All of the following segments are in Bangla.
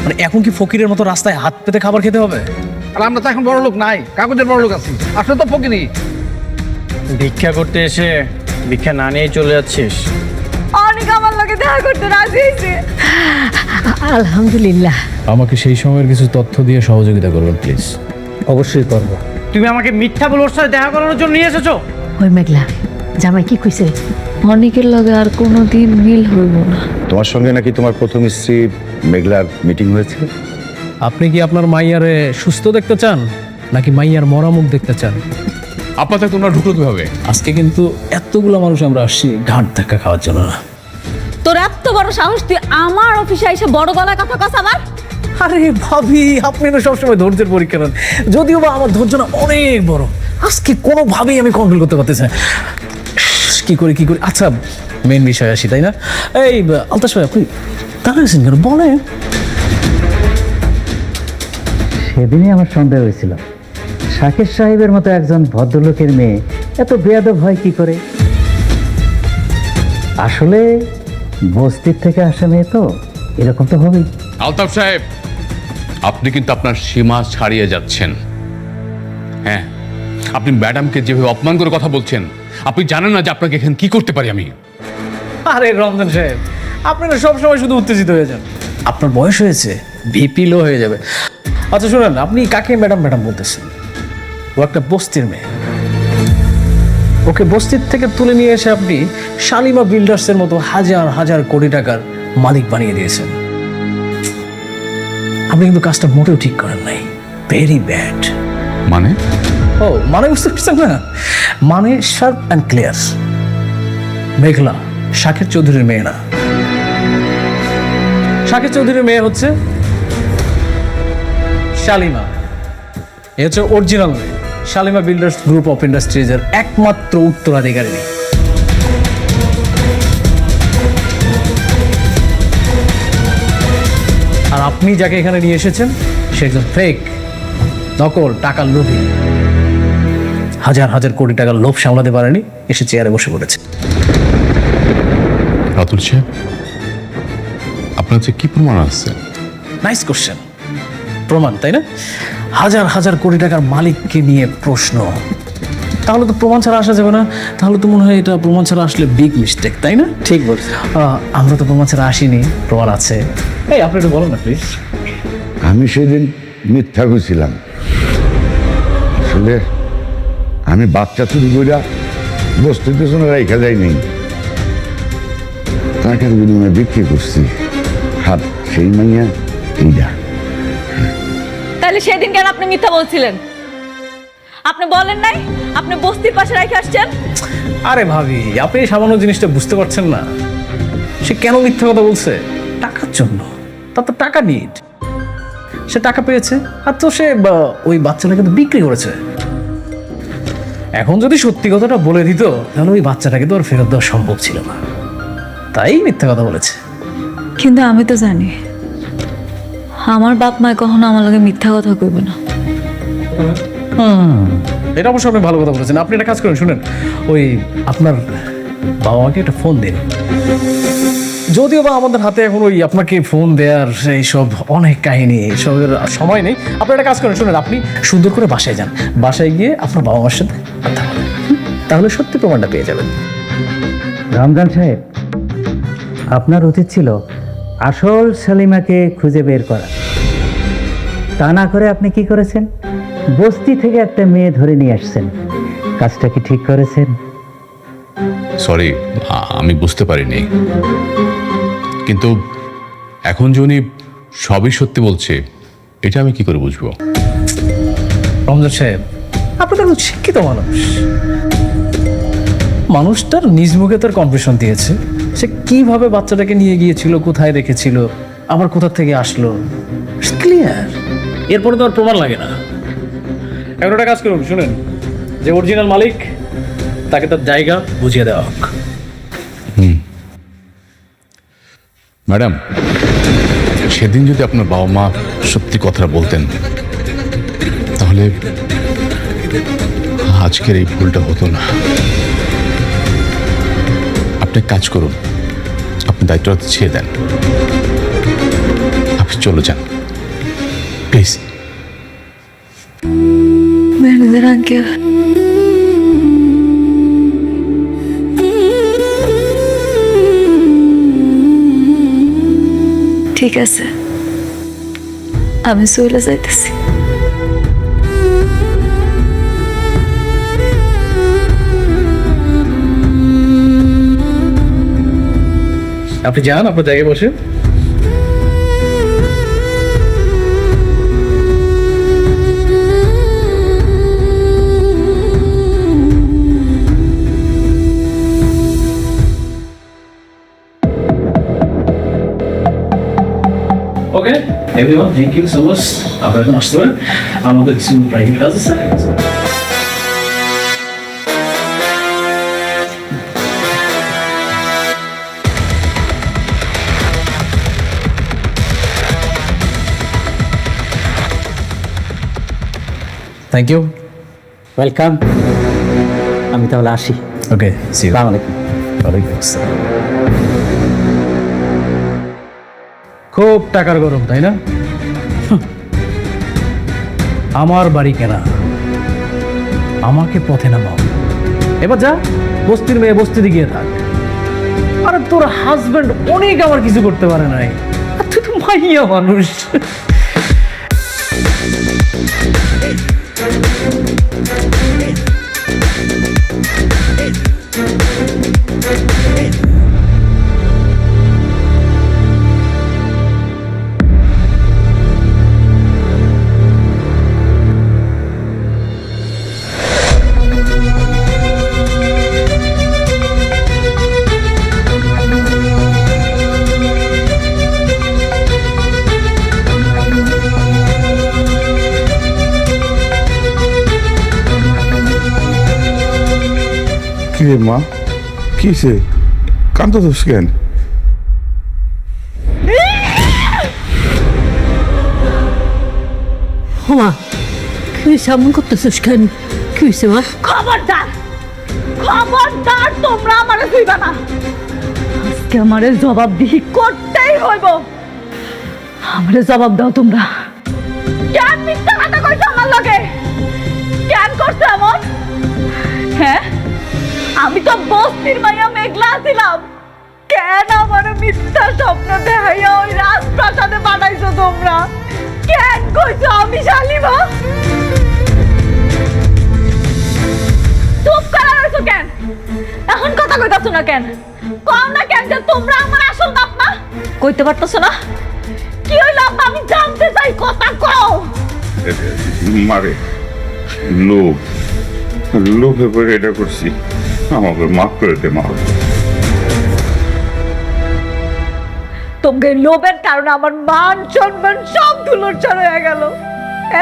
মানে এখন কি ফকিরের মতো রাস্তায় হাত পেতে খাবার খেতে হবে? আর আমরা তো এখন বড় লোক নাই, কাগজের বড় লোক আছি, আসলে তো ফকিরি। ভিক্ষা করতে এসে ভিক্ষা না নিয়েই চলে যাচ্ছিস? অনেক আমার লোকে দেখা করতে রাজি হয়েছে। আলহামদুলিল্লাহ। আমাকে সেই সময়ের কিছু তথ্য দিয়ে সহযোগিতা করবেন প্লিজ। অবশ্যই করব। তুমি আমাকে মিথ্যা বলে ওর সাথে দেখা করানোর জন্য নিয়ে এসেছো? ওই মেঘলা জামাই কি কইছে? অনেকের লগে আর কোনোদিন মিল হইব না। তোমার সঙ্গে নাকি তোমার প্রথম স্ত্রী মেঘলার মিটিং হয়েছে? আপনি কি আপনার মাইয়ারে সুস্থ দেখতে চান নাকি মাইয়ার মরামুখ দেখতে চান? আপনাদের তোমরা ঢুকলো কিভাবে? আজকে কিন্তু এতগুলো মানুষ আমরা আসছি ঘাট ধাক্কা খাওয়ার জন্য না। তোর এত বড় সাহস, তুই আমার অফিসে এসে বড় গলায় কথা কস আমার? আরে ভাবি, আপনি তো সবসময় ধৈর্যের পরীক্ষা নেন, যদিও বা আমার ধৈর্য না অনেক বড়। আজকে কোনোভাবেই আমি কন্ট্রোল করতে পারতেছি না। কি করি কি করি। আচ্ছা মেন বিষয় আসি, তাই না? এই আলতাস ভাই, আপনি দাঁড়াইছেন কেন? বলেন। সেদিনই আমার সন্দেহ হয়েছিল, শাকির সাহেবের মতো একজন ভদ্রলোকের মেয়ে এত বেয়াদব হয় কি করে। আসলে বস্তির থেকে আসা মেয়ে তো এরকম তো হবেই। আলতাফ সাহেব, আপনি কিন্তু আপনার সীমা ছাড়িয়ে যাচ্ছেন। হ্যাঁ, আপনি ম্যাডামকে যেভাবে অপমান করে কথা বলছেন, আপনি জানেন না যে আপনাকে এখানে কি করতে পারি আমি। আরে রমজান সাহেব, আপনি না সবসময় শুধু উত্তেজিত হয়ে যান। আপনার বয়স হয়েছে, ভিপি লো হয়ে যাবে। আচ্ছা শুনেন, আপনি কাকে ম্যাডাম ম্যাডাম বলতেছেন? ও একটা বস্তির মেয়ে। ওকে বস্তির থেকে তুলে নিয়ে এসে আপনি শালিমা বিল্ডার্সের মতো হাজার হাজার কোটি টাকার মালিক বানিয়ে দিয়েছেন। আপনি কিন্তু কাজটা মোটেও ঠিক করেন নাই। Very bad. মানে? ও মানে বুঝতে পারছেন না? মানে শার্প অ্যান্ড ক্লিয়ার। মেঘলা শাকের চৌধুরীর মেয়ে না। শাকের চৌধুরীর মেয়ে হচ্ছে শালিমা। এ হচ্ছে অরিজিনাল মেয়ে। শালিমা বিল্ডার্স গ্রুপ অফ ইন্ডাস্ট্রিজের একমাত্র উত্তরাধিকারিণী। আর আপনি যাকে এখানে নিয়ে এসেছেন সে একজন ফেক, নকল, টাকার লোভী। হাজার হাজার কোটি টাকার লোভ সামলাতে পারেনি, এসে চেয়ারে বসে পড়েছে। রাতুল সাহেব, আপনার যে কি প্রমাণ আছে? Nice question. প্রমাণ, তাই না? হাজার হাজার কোটি টাকার মালিককে নিয়ে প্রশ্ন, তাহলে তো প্রমাণ ছাড়া আসা যাবে না। তাহলে তো মনে হয় এটা প্রমাণ ছাড়া আসলে বিগ মিস্টেক, তাই না? ঠিক বলছি। আমরা তো প্রমাণ ছাড়া আসিনি, প্রমাণ আছে। এই আপনি একটু বলেন না প্লিজ। আমি সেদিন মিথ্যা কইছিলাম। আসলে আমি বাচ্চা চুরি কইরা বস্তির পেছনে রাইখা যাইনি, টাকার বিনিময়ে বিক্রি করছি। হাত সেই মাইয়া এইটা। তাহলে সেদিন কেন আপনি মিথ্যা বলছিলেন? আপনি বলেন নাই আপনি বস্তির পাশে রেখে আসছেন? আরে ভাবি, আপনি এই সামান্য জিনিসটা বুঝতে পারছেন না। সে কেন মিথ্যা কথা বলছে? টাকার জন্য। তার তো টাকা নিড, সে টাকা পেয়েছে আর তো সে ওই বাচ্চাটাকে তো বিক্রি করেছে। এখন যদি সত্যি কথাটা বলে দিত তাহলে ওই বাচ্চাটাকে তো আর ফেরত দেওয়া সম্ভব ছিল না, তাই মিথ্যা কথা বলেছে। কিন্তু আমি তো জানি আমার বাপ মা কখনো আমার লগে মিথ্যা কথা কইবে না। এটা অবশ্য আপনি ভালো কথা বলেছেন। আপনি একটা কাজ করেন, শুনেন, ওই আপনার বাবা মাকে একটা ফোন দিন। যদিও বা আমাদের হাতে এখন ওই আপনাকে ফোন দেওয়ার এইসব অনেক কাহিনী, এইসবের সময় নেই। আপনি একটা কাজ করেন, শুনেন, আপনি সুন্দর করে বাসায় যান। বাসায় গিয়ে আপনার বাবা মার সাথে কথা বলেন, তাহলে সত্যি প্রমাণটা পেয়ে যাবেন। রমজান সাহেব, আপনার উচিত ছিল আসল সালিমাকে খুঁজে বের করা। তা না করে আপনি কি করেছেন? বস্তি থেকে একটা মেয়ে ধরে নিয়ে আসছেন। কাজটা কি ঠিক করেছেন? সরি, আমি বুঝতে পারিনি। কিন্তু এখন যে উনি সবই সত্যি বলছে, এটা আমি কি করে বুঝবো? রমজান সাহেব, আপনি তো একজন শিক্ষিত মানুষ। মানুষটার নিজ মুখে তার কনফেশন দিয়েছে। সে কিভাবে বাচ্চাটাকে নিয়ে গিয়েছিল, কোথায় রেখেছিল, আবার কোথা থেকে আসলো, ক্লিয়ার। এরপরে তো আর প্রমাণ লাগে না। এখন একটা কাজ করুন, শুনেন, যে অরিজিনাল মালিক তাকে তার জায়গা বুঝিয়ে দেওয়া হোক। ম্যাডাম, সেদিন যদি আপনার বাবা মা সত্যি কথাটা বলতেন তাহলে আজকের এই ভুলটা হতো না। আপনি কাজ করুন, আপনি দায়িত্বটা ছেড়ে দেন, আপনি চলে যান প্লিজ। ম্যানেজার আঙ্কেল, ঠিক আছে, আমি চলে যাইতেছি। আপনি যান, আপনার জায়গায় বসে। Okay everyone, thank you so much. আপনারা এখন আসতে পারেন, আমাদের কিছু প্রাইভেট কাজ আছে। Thank you. ওয়েলকাম। আমি তাহলে আসি। Okay, see you. আসসালামু আলাইকুম। ওয়ালাইকুম আসসালাম। খুব টাকার গরম, তাই না? আমার বাড়ি কেনা, আমাকে পথে নামাও। এবার যা, বস্তির মেয়ে বস্তিতে গিয়ে থাক। আরে তোর হাজবেন্ড অনেক আমার কিছু করতে পারে নাই, আর তুই তো মাইয়া মানুষ। কি রে মা, কিসে কান্দছিস কেন? মা, কি সামন করতেছিস কেন? কি হয়েছে মা? খবরদার, খবরদার, তোমরা আমারে ছুঁইবা না। আজকে আমারে জবাবদিহি করতেই হইব। আমারে জবাব দাও তোমরা। কেন মিথ্যা কথা কইছো আমার লগে? কেন করছো এমন? হ্যাঁ, আমি তো বস্তির মাইয়া মেঘলা ছিলাম। কেন আমার মিথ্যা স্বপ্ন দেখাইয়া ওই রাজপ্রাসাদে পাঠাইছো তোমরা? কেন কইছো আমি শালিমা? চুপ করা রইছো কেন? এখন কথা কইতাছো না কেন? কও না কেন যে তোমরা আমার আসল বাপ মা? কইতে পারতাছো না? কি হইলো আব্বা, আমি জানতে চাই, কথা কও। মারে লোভে করে এটা করছি, আমাকে মাফ করে দে মা। তোমাকে লোভের কারণে আমার মান সম্মান সব ধুলোছাড় হয়ে গেল।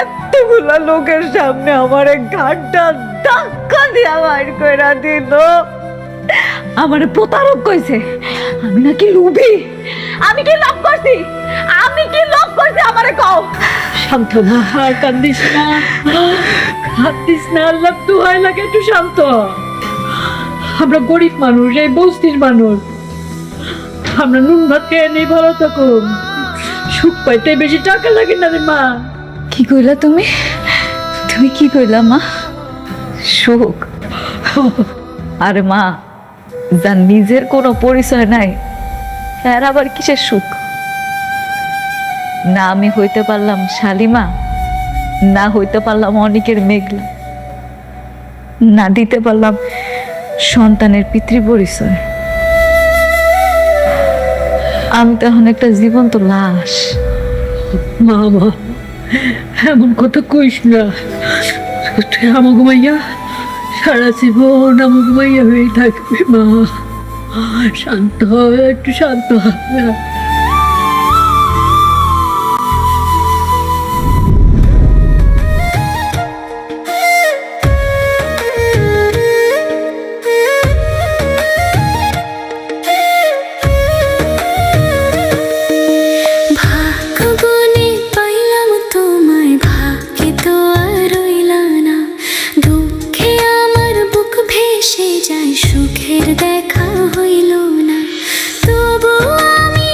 এতগুলা লোকের সামনে আমার ঘাটটা ধাক্কা দিয়া বাইর করে দিল। আমারে প্রতারক কইছে, আমি নাকি লোভী। আমি কি লোভ করছি? আমি কি লোভ করছি আমারে কও। শান্ত না, আর কান্দিস না, কান্দিস না, আল্লাহ দোহাই লাগে একটু শান্ত। আমরা গরিব মানুষ, এই বস্তির মানুষ, আমরা নুন ভাত খেয়ে নেই, ভালো থাকুন। সুখ পাইতে বেশি টাকা লাগে না রে মা। কি কইলা তুমি? তুমি কি কইলা মা? সুখ? আরে মা, যার নিজের কোনো পরিচয় নাই, এর আবার কিসের সুখ? না আমি হইতে পারলাম শালিমা, না হইতে পারলাম অনেকের মেঘলা, না দিতে পারলাম সন্তানের পিতৃ পরিচয়। আমি তো এখন একটা জীবন্ত লাশ। মা, মা, এমন কথা কইস না। আমাকে মাইয়া সারা জীবন আমাকে মাইয়া হয়ে থাকবে মা। শান্ত হয়, একটু শান্ত হবে। সুখের দেখা হইল না, তবু আমি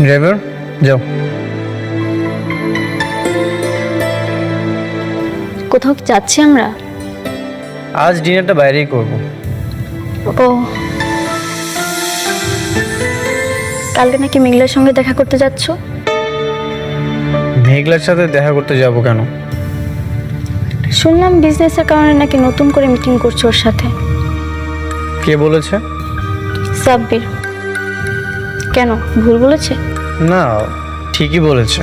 ড্রাইভার যাও। কোথাও কি যাচ্ছি আমরা? আজ ডিনারটা বাইরেই করব। ও, কালকে নাকি মেঘলার সঙ্গে দেখা করতে যাচ্ছ? মেঘলার সাথে দেখা করতে যাব কেন? শুনলাম বিজনেসের কারণে নাকি নতুন করে মিটিং করছো ওর সাথে। কে বলেছে? সাব্বির। কেন, ভুল বলেছে? না, ঠিকই বলেছে।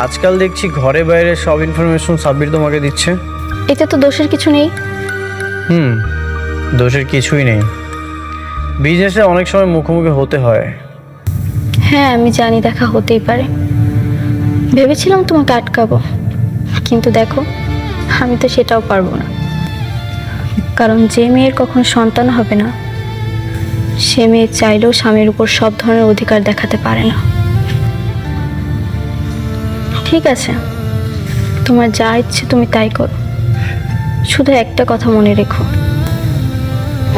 আজকাল দেখছি ঘরে বাইরে সব ইনফরমেশন সাব্বির তোমাকে দিচ্ছে। এতে তো দোষের কিছু নেই। দোষের কিছুই নেই। বিজনেসে অনেক সময় মুখোমুখি হতে হয়। হ্যাঁ, আমি জানি দেখা হতেই পারে। ভেবেছিলাম তোমাকে আটকাবো, কিন্তু দেখো আমি তো সেটাও পারবো না। কারণ যে মেয়ের কখনো সন্তান হবে না, সে মেয়ে চাইলেও স্বামীর উপর সব ধরনের অধিকার দেখাতে পারে না। ঠিক আছে, তোমার যা ইচ্ছে তুমি তাই করো, শুধু একটা কথা মনে রেখো,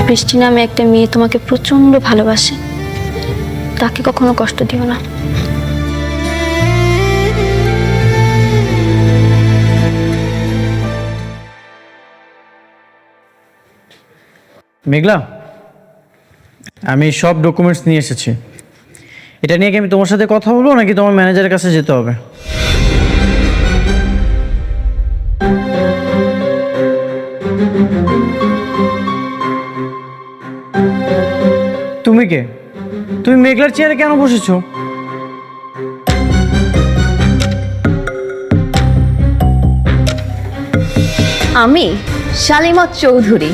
বৃষ্টি নামে একটা মেয়ে তোমাকে প্রচণ্ড ভালোবাসে, তাকে কখনো কষ্ট দিও না। মেঘলা, আমি সব ডকুমেন্টস নিয়ে এসেছি। এটা নিয়ে কি আমি তোমার সাথে কথা বলবো নাকি তোমার ম্যানেজারের কাছে যেতে হবে? তুমি কে? তুমি মেঘলার চেয়ারে কেন বসেছো? আমি শালিমা চৌধুরী,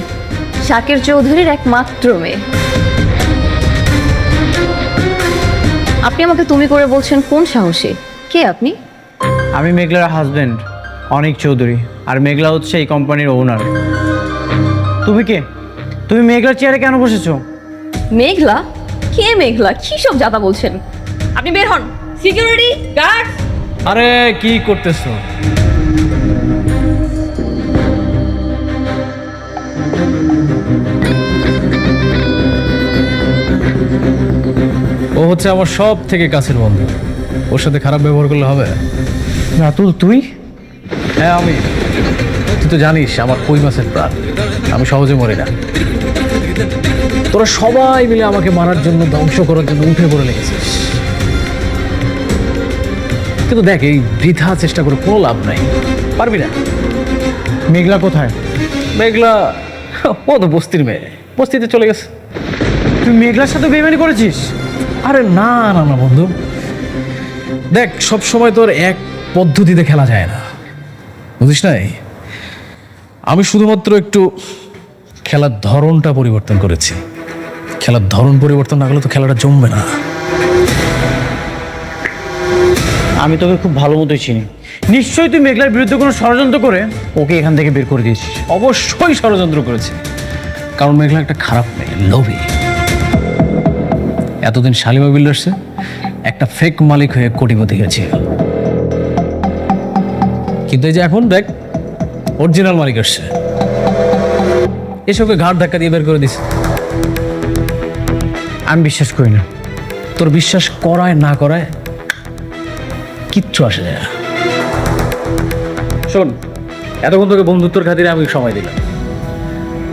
শাকির চৌধুরীর একমাত্র মেয়ে। আপনি আমাকে তুমি করে বলছেন কোন সাহসে? কে আপনি? আমি মেঘলার হাজবেন্ড অনিক চৌধুরী, আর মেঘলা হচ্ছে এই কোম্পানির ওনার। তুমি কে? তুমি মেঘলার চেয়ারে কেন বসেছো? মেঘলা? কে মেঘলা? কি সব জাতা বলছেন? আপনি বের হন। Security guard! আরে কি করতেছো? ও হচ্ছে আমার সব থেকে কাছের বন্ধু, ওর সাথে খারাপ ব্যবহার করলে হবে? রাতুল, তুই? হ্যাঁ আমি। তুই তো জানিস আমার কই মাছের প্রাণ, আমি সহজে মরি না। তোরা সবাই মিলে আমাকে মারার জন্য, ধ্বংস করার জন্য উঠে পড়ে লেগেছিস, কিন্তু দেখ এই বৃথা চেষ্টা করে কোনো লাভ নাই, পারবি না। মেঘলা কোথায়? মেঘলা ও তো বস্তির মেয়ে, বস্তিতে চলে গেছে। তুই মেঘলার সাথে বেইমানি করেছিস? আরে না না না বন্ধু, দেখ সব সময় তোর এক পদ্ধতিতে খেলা যায় না, বুঝিস নাই? আমি শুধুমাত্র একটু খেলার ধরনটা পরিবর্তন করেছি। খেলার ধরন পরিবর্তন না করলে তো খেলাটা জমবে না। আমি তোকে খুব ভালো মতোই চিনি। নিশ্চয়ই তুই মেঘলার বিরুদ্ধে কোনো ষড়যন্ত্র করে ওকে এখান থেকে বের করে দিয়েছিস। অবশ্যই ষড়যন্ত্র করেছে, কারণ মেঘলা একটা খারাপ মেয়ে, লোভী। এতদিন শালিমা বিল্ডার্সে একটা ফেক মালিক হয়ে কোটিপতি হয়েছে, কিন্তু এই যে এখন দেখ অরিজিনাল মালিক আসছে, এসবকে ঘাট ধাক্কা দিয়ে বের করে দিছে। আমি বিশ্বাস করি না। তোর বিশ্বাস করায় না করায় কিচ্ছু আসে যায় না। শোন, এতক্ষণ তোকে বন্ধুত্বর খাতিরে আমি সময় দিলাম,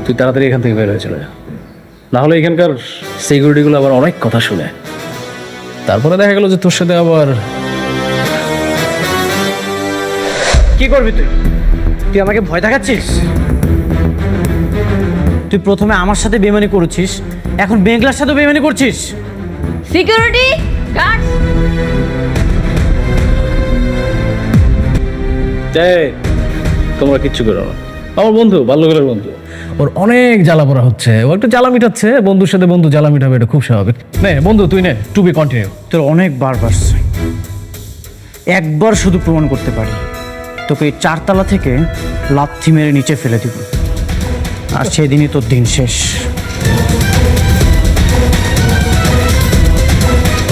তুই তাড়াতাড়ি এখান থেকে বের হয়ে চলে যা, না হলে এখানকার সিকিউরিটিগুলো আবার অনেক কথা শুনে, তারপরে দেখা গেল যে তোর সাথে আবার। কি করবি তুই? তুই আমাকে ভয় দেখাচ্ছিস? তুই প্রথমে আমার সাথে বেইমানি করেছিস, এখন মেঘলার সাথে বেইমানি করছিস। Security guard! তোমরা কিচ্ছু করো না, আমার বন্ধু, বাল্যকালের বন্ধু, ওর অনেক জ্বালা পড়া হচ্ছে, ও একটু জ্বালা মিটাচ্ছে, বন্ধুর সাথে বন্ধু জ্বালা মিটাবে, এটা খুব স্বাভাবিক। নে বন্ধু তুই নে, টু বি কন্টিনিউ। তোর অনেকবার বাড়ছে, একবার শুধু প্রমাণ করতে পারি, তোকে এই 4 তলা থেকে লাথি মেরে নিচে ফেলে দিব, আর সেদিনই তোর দিন শেষ।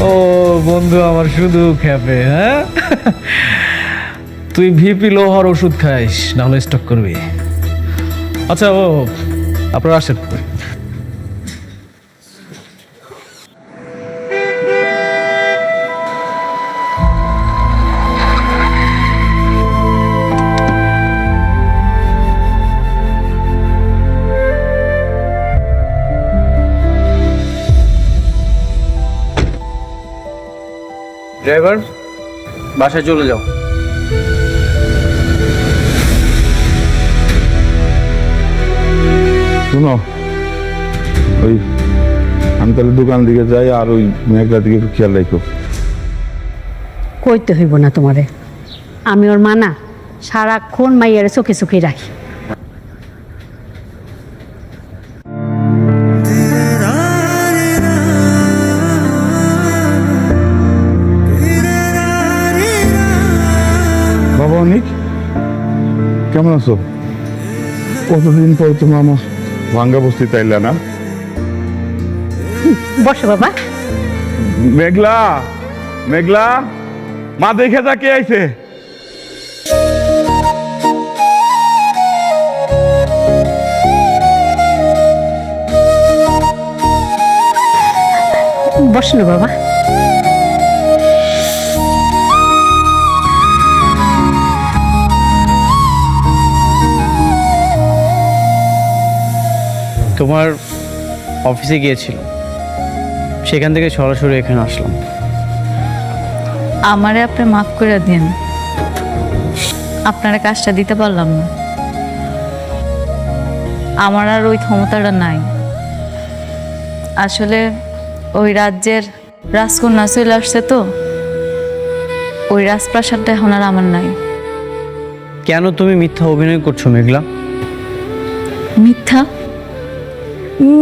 ও বন্ধু আমার শুধু খেপে, হ্যাঁ? তুই ভিপি লোহার ওষুধ খাইস, না হলে স্টক করবি। আচ্ছা ও আপনারা আসেন। ড্রাইভার, বাসায় চলে যাও। শুনো, ওই আমি তাহলে দোকান দিকে যাই, আর ওই মেঘলার দিকে একটু খেয়াল রাখো। কইতে হইব না তোমারে, আমি ওর মানা সারাক্ষণ মাইয়ার চোখে চোখে রাখি। বাবা অনিক, কেমন আছো? কতদিন পর তুমি আমার ভাঙ্গা বস্তি তাইলে না? বসো বাবা। মেঘলা, মেঘলা, মা দেখে যা, কে আইছে? বসো না বাবা। তোমার অফিসে গিয়েছিল, সেখান থেকে সরাসরি এখানে আসলাম। আমারে আপনি মাফ করে দিন, আপনারা কাজটা দিতে পারলাম না। আমার আর ওই ক্ষমতাটা নাই। আসলে ওই রাজ্যের রাজকন্যা চলে আসছে, তো ওই রাজপ্রাসাদটা এখন আর আমার নাই। কেন তুমি মিথ্যা অভিনয় করছো মেঘলা? মিথ্যা?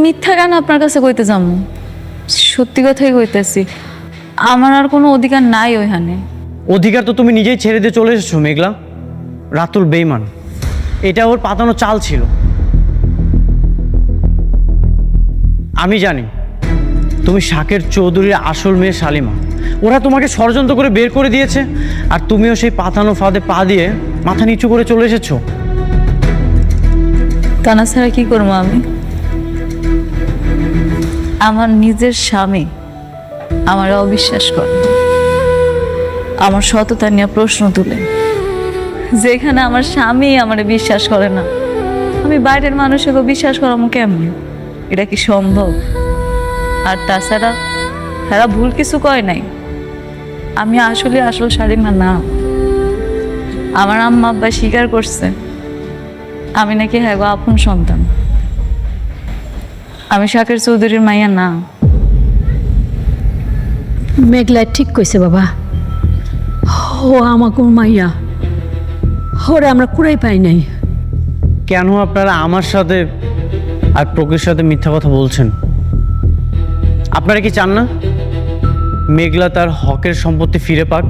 মিথ্যা কেন আপনার কাছে কইতে যাবো? সত্যি কথাই কইতেছি, আমার আর কোনো অধিকার নাই ওইখানে। অধিকার তো তুমি নিজেই ছেড়ে দিয়ে চলে এসেছো মেঘলা। রাতুল বেঈমান, এটা ওর পাতানো চাল ছিল। আমি জানি তুমি শাকের চৌধুরীর আসল মেয়ে শালিমা। ওরা তোমাকে ষড়যন্ত্র করে বের করে দিয়েছে, আর তুমিও সেই পাতানো ফাঁদে পা দিয়ে মাথা নিচু করে চলে এসেছো। কানা ছাড়া কি করবো আমি? আমার নিজের স্বামী আমার অবিশ্বাস করে, আমার সততা নিয়ে প্রশ্ন তুলে। যেখানে আমার স্বামী আমার বিশ্বাস করে না, আমি বাইরের মানুষকে বিশ্বাস করামো কেমনি? এটা কি সম্ভব? আর তাছাড়া তারা ভুল কিছু কয় নাই। আমি আসলে আসল শালিমা না। আমার আম্মা আব্বা স্বীকার করছে আমি নাকি হ্যাঁ গো আপন সন্তান। আমি শাকের চৌধুরীর মাইয়া না। মেঘলা ঠিক কইছে বাবা, ও আমাকে মাইয়া, ওরে আমরা কুড়াই পাই নাই। কেন আপনারা আমার সাথে আর প্রকৃতির সাথে মিথ্যা কথা বলছেন? আপনারা কি চান না মেঘলা তার হকের সম্পত্তি ফিরে পাক?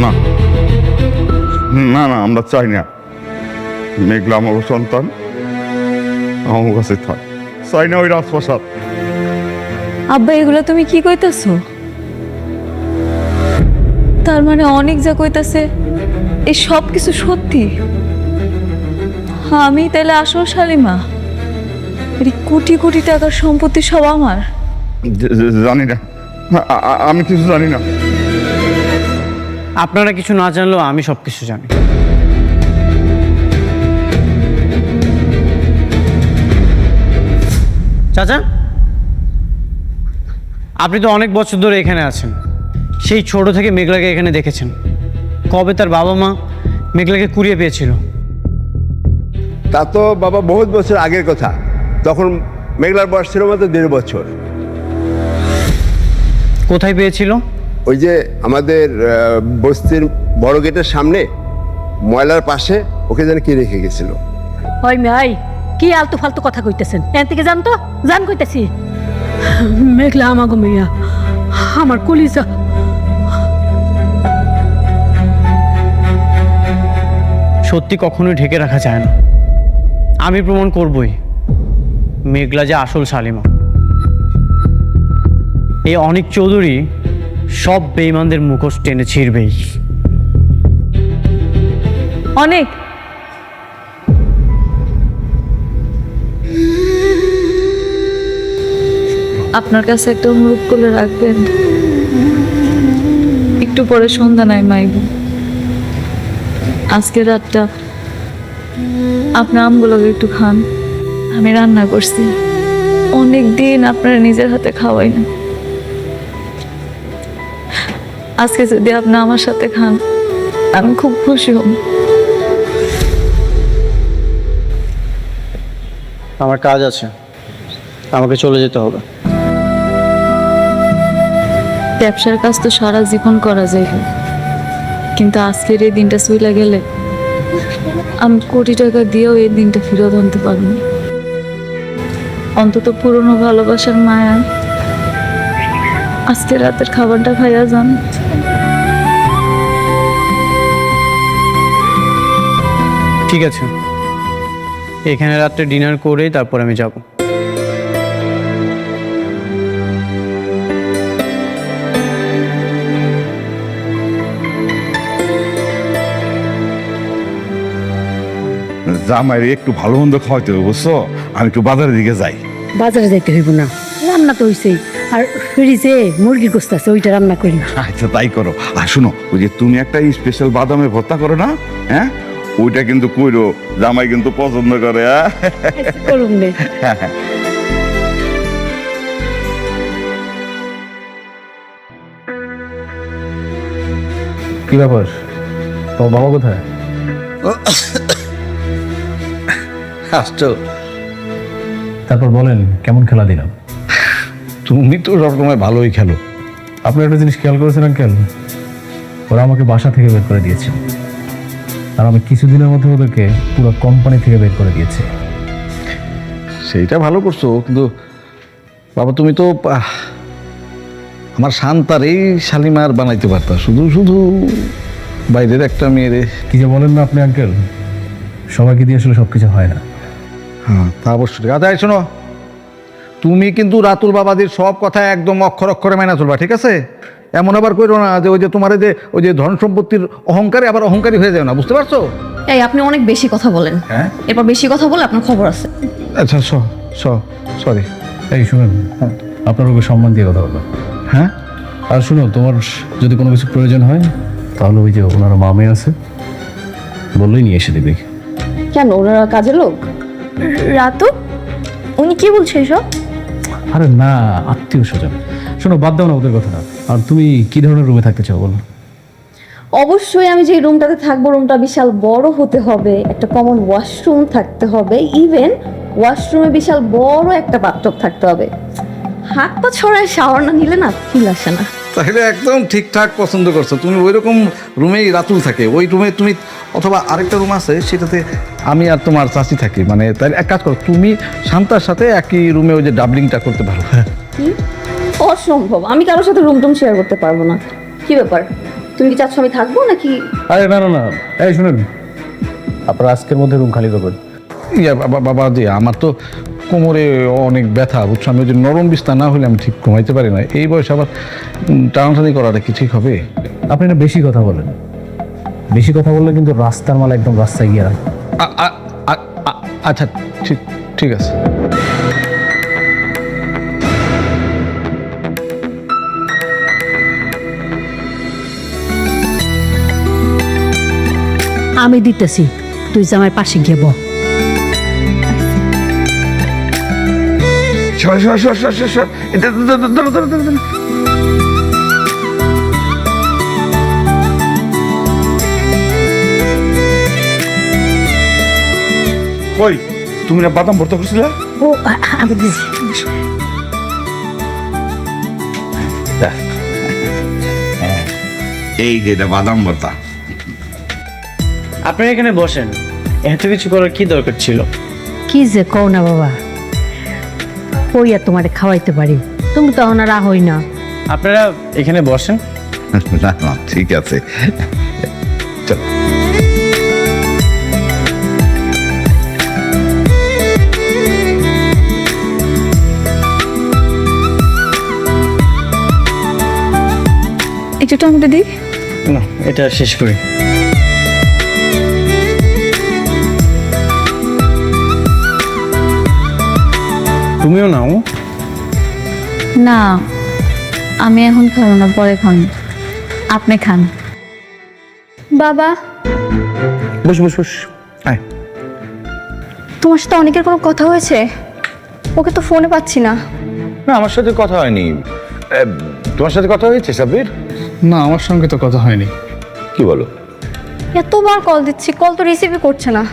না না না, আমরা চাই না। মেঘলা আমার সন্তান, আমার কাছে থাক। চাই না ওই রাজপ্রাসাদ। আব্বা এগুলো তুমি কি কইতাছো? তার মানে অনেক যা কইতাছে এই সব কিছু সত্যি? আমি তাহলে আসল শালিমা? এই কোটি কোটি টাকার সম্পত্তি সব আমার? জানি না, আমি কিছু জানি না। আপনারা কিছু না জানলেও আমি সব কিছু জানি। চাচা, আপনি তো অনেক বছর ধরে এখানে আছেন। সেই ছোট থেকে মেঘলাকে এখানে দেখেছেন। কবে তার বাবা মা মেঘলাকে কুড়িয়ে পেয়েছিল? তা তো বাবা বহুত বছর আগের কথা। তখন মেঘলার বয়স ছিল মাত্র 1.5 বছর। কোথায় পেয়েছিল? ওই যে আমাদের বস্তির বড় গেটের সামনে ময়লার পাশে ওকে যেন কে রেখে গেছিল। ওই মেয়াই, কি আলতু ফালতু কথা কইতেছেন? এন থেকে জান তো, জান কইতেছি। মেঘলা আমাকে মেয়া, আমার কলিজা। সত্যি কখনোই ঢেকে রাখা যায় না। আমি প্রমাণ করবই মেঘলা যে আসল শালিমা। এই অনিক চৌধুরী সব বেঈমানদের মুখোশ টেনে ছিঁড়বেই। অনেক আপনার কাছে একটা অনুরোধ করে রাখবেন, একটু পরে সন্ধ্যা নাই মাইব। আজকের রাতটা আপনার আমগুলোকে একটু খান। আমি রান্না করছি, অনেক দিন আপনারা নিজের হাতে খাওয়াই না। আজকে যদি আপনি আমার সাথে খান আমি খুব খুশি হব। আমার কাজ আছে, আমাকে চলে যেতে হবে। ব্যবসার কাজ তো সারা জীবন করা যায়, কিন্তু আজকের এই দিনটা চলে গেলে আমি কোটি টাকা দিয়েও এই দিনটা ফেরত আনতে পারবো না। অন্তত পুরনো ভালোবাসার মায়া আজকে রাতের খাবারটা খাইয়া যান। ঠিক আছে, এখানে রাত্রে ডিনার করেই তারপর আমি যাব। জামাইরে একটু ভালো মন্দ খাওয়াইতে হবে বুঝছো, আমি একটু বাজারের দিকে যাই। বাজারে যাইতে হইব না, রান্না তো হইছেই, আর ফ্রিজে মুরগির গোস্ত আছে, ওইটা রান্না করি। আচ্ছা তাই করো। আর শোনো, ওই যে তুমি একটা স্পেশাল বাদামে ভর্তা করো না, হ্যাঁ ওইটা কিন্তু কইরো, জামাই কিন্তু পছন্দ করে। করুন নে। কি ব্যাপার, তোমার বাবা কোথায়? আসছো? তারপর বলেন কেমন খেলা দিলাম? তুমি তো সবসময় ভালোই খেলো। আপনি একটা জিনিস খেয়াল করেছেন আঙ্কেল, ওরা আমাকে বাসা থেকে বের করে দিয়েছে, আর আমি কিছুদিনের মধ্যে ওদেরকে পুরো কোম্পানি থেকে বের করে দিয়েছি। সেইটা ভালো করছো, কিন্তু বাবা তুমি তো আমার শান্তার এই শালিমার বানাইতে পারতা, শুধু শুধু বাইরের একটা মেয়েরে। কি যে বলেন না আপনি আঙ্কেল, সবাইকে দিয়ে আসলে সবকিছু হয় না। হ্যাঁ তা অবশ্যই। আচ্ছা শোনো, তুমি কিন্তু রাতুল বাবাদের সব কথা একদম অক্ষর অক্ষরে মেনে চলবা, ঠিক আছে? এমন আবার করো না যে ওই যে তোমার যে ওই যে ধন সম্পত্তির অহংকারে আবার অহংকারী হয়ে যাও না, বুঝতে পারছো? এই আপনি অনেক বেশি কথা বলেন, হ্যাঁ এরপর বেশি কথা বলে আপনার খবর আছে। আচ্ছা সরি। এই শুনুন, আপনার ওকে সম্মান দিয়ে কথা বলবেন। হ্যাঁ আর শুনো, তোমার যদি কোনো কিছু প্রয়োজন হয় তাহলে ওই যে ওনার মামে আছে, বললেই নিয়ে এসে দেবে। কেন, ওনারা কাজের লোক? রাতু, উনি কি বলছে এসব? আরে না, আত্মীয় স্বজন। শোনো, বাদ দাও না ওদের কথা। আর তুমি কি ধরনের রুমে থাকতে চাও বলো? অবশ্যই আমি যে রুমটাতে থাকবো রুমটা বিশাল বড় হতে হবে, একটা কমন ওয়াশরুম থাকতে হবে, ইভেন ওয়াশরুমে বিশাল বড় একটা বাথটব থাকতে হবে। হাত পা ছড়ায় শাওয়ার না নিলে না ফিল আসে না। তাহলে একদম ঠিকঠাক পছন্দ করছো তুমি। ওই রকম রুমেই রাতুল থাকে, ওই রুমে তুমি, অথবা আরেকটা রুম আছে সেটাতে আমি আর তোমার চাচি থাকি। মানে তাহলে এক কাজ করো, তুমি শান্তার সাথে একই রুমে ওই যে ডাবলিংটা করতে পারো। কি অসম্ভব, আমি কারোর সাথে রুম টুম শেয়ার করতে পারবো না। কি ব্যাপার, তুমি কি চাচ্ছ আমি থাকবো নাকি? আরে না না না, এই শুনুন, আপনার আজকের মধ্যে রুম খালি করবেন। বাবা যে আমার তো কোমরে অনেক ব্যথা, বুঝছো? আমি ওই যে নরম বিছনা না হলে আমি ঠিক ঘুমাইতে পারি না। এই বয়সে আবার টানাটানি করাটা কি ঠিক হবে? আপনি না বেশি কথা বলেন, বেশি কথা বললে কিন্তু রাস্তার মাল একদম রাস্তায় গিয়ে রাখবে। আচ্ছা ঠিক আছে। আমি দিতেছি, তুই যে আমার পাশে গিয়ে বল। কই তুমি না বাদাম ভর্তা করছিলে? ও আমি দিছি। এই যেটা বাদাম ভর্তা। আপনি এখানে বসেন, এত কিছু করার কি দরকার ছিল? কি যে কও না বাবা, ওই আর তোমারে খাওয়াইতে পারি, তুমি তো ওনার হই না। আপনারা এখানে বসেন। না ঠিক আছে, চল। একটু টমেটো দিই। না, এটা শেষ করি। তুমিও নাও। না, আমি এখন খাবো না, পরে খান। আপনি খান। বাবা, বস আয়। তোমার সাথে অনেকের কোনো কথা হয়েছে? ওকে তো ফোনে পাচ্ছি না। না আমার সাথে কথা হয়নি। তোমার সাথে কথা হয়েছে সাবির? না, আমার সঙ্গে তো কথা হয়নি। কি বলো? এতবার কল দিচ্ছি, কল তো রিসিভই করছে না।